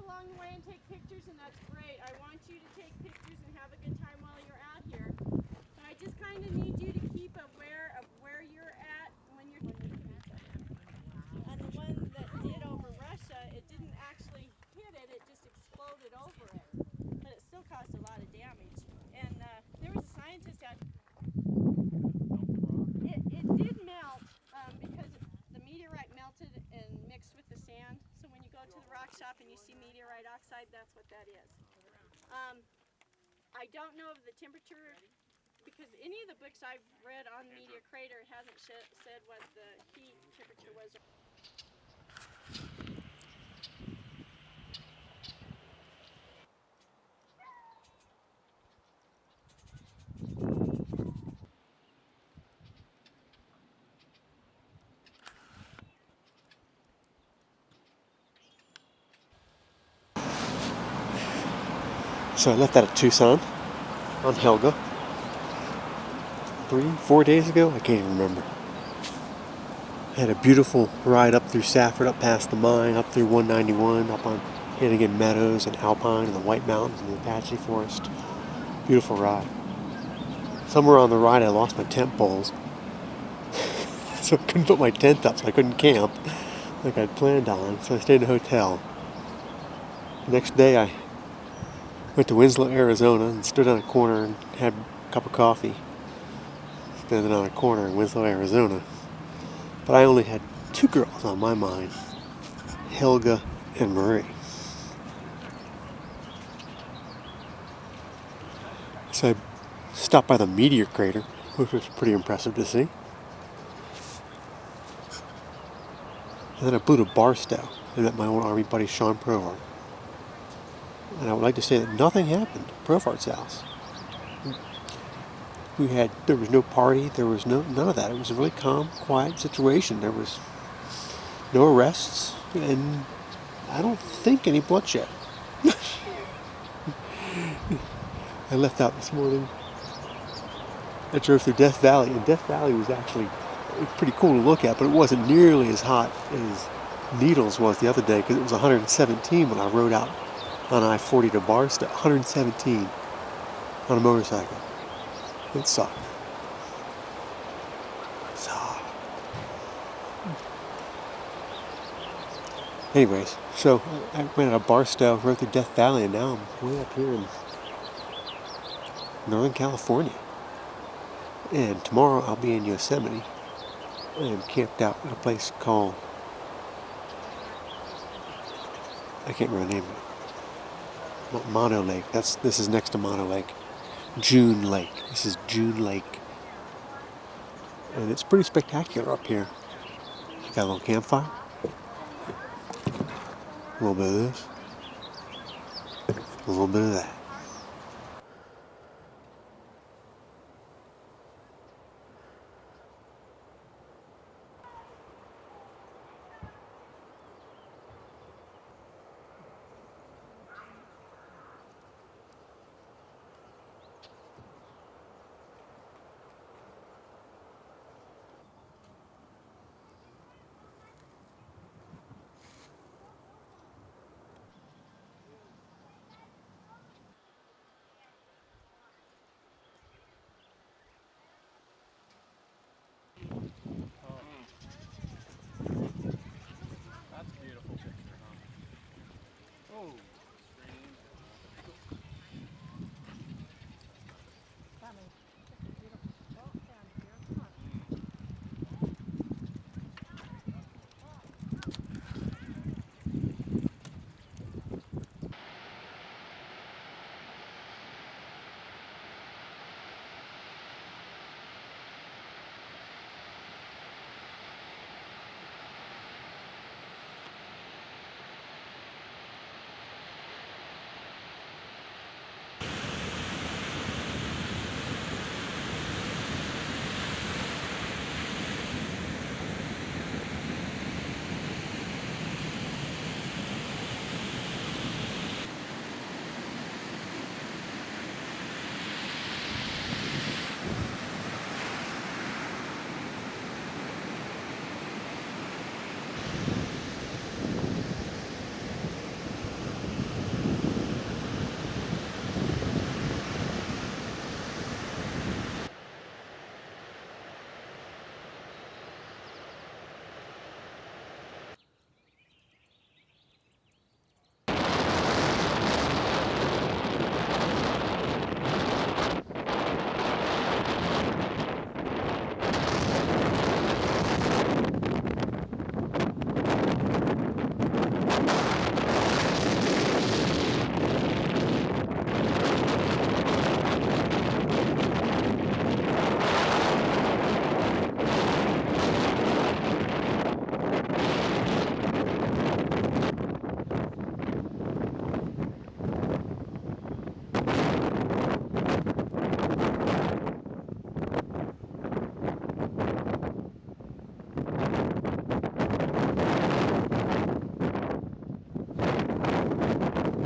along the way and take pictures, and that's great. I want you to take pictures and have a good time while you're out here. But I just kind of need you to keep aware of where you're at when you're looking at each other. And the one that did over Russia, it didn't actually hit it, it just exploded over it. But it still caused a lot of damage. And there was a scientist out here. It did melt because the meteorite melted and mixed with the sand. So when you go to the rock shop and you see meteorite oxide, that's what that is. I don't know of the temperature because any of the books I've read on Meteor Crater hasn't said what the heat temperature was. So I left out of Tucson on Helga 3-4 days ago. I can't even remember. I had a beautiful ride up through Safford, up past the mine, up through 191, up on Hannigan Meadows and Alpine and the White Mountains and the Apache Forest. Beautiful ride. Somewhere on the ride I lost my tent poles. So I couldn't put my tent up, so I couldn't camp like I'd planned on. So I stayed in a hotel. The next day I went to Winslow, Arizona and stood on a corner and had a cup of coffee. Standing on a corner in Winslow, Arizona. But I only had two girls on my mind, Helga and Marie. So I stopped by the meteor crater, which was pretty impressive to see. And then I blew to Barstow and met my old Army buddy Sean Provart. And I would like to say that nothing happened at Provart's house. There was no party, there was none of that. It was a really calm, quiet situation. There was no arrests, and I don't think any bloodshed. I left out this morning. I drove through Death Valley, and Death Valley was actually pretty cool to look at, but it wasn't nearly as hot as Needles was the other day, because it was 117 when I rode out on I-40 to Barstow. 117 on a motorcycle. It sucked. Anyways, so I went out of Barstow, rode through Death Valley, and now I'm way up here in Northern California. And tomorrow I'll be in Yosemite. I am camped out at a place called, I can't remember the name of it. Not Mono Lake. This is next to Mono Lake. June Lake. This is June Lake. And it's pretty spectacular up here. Got a little campfire. A little bit of this. A little bit of that. That's a beautiful picture, huh? Oh.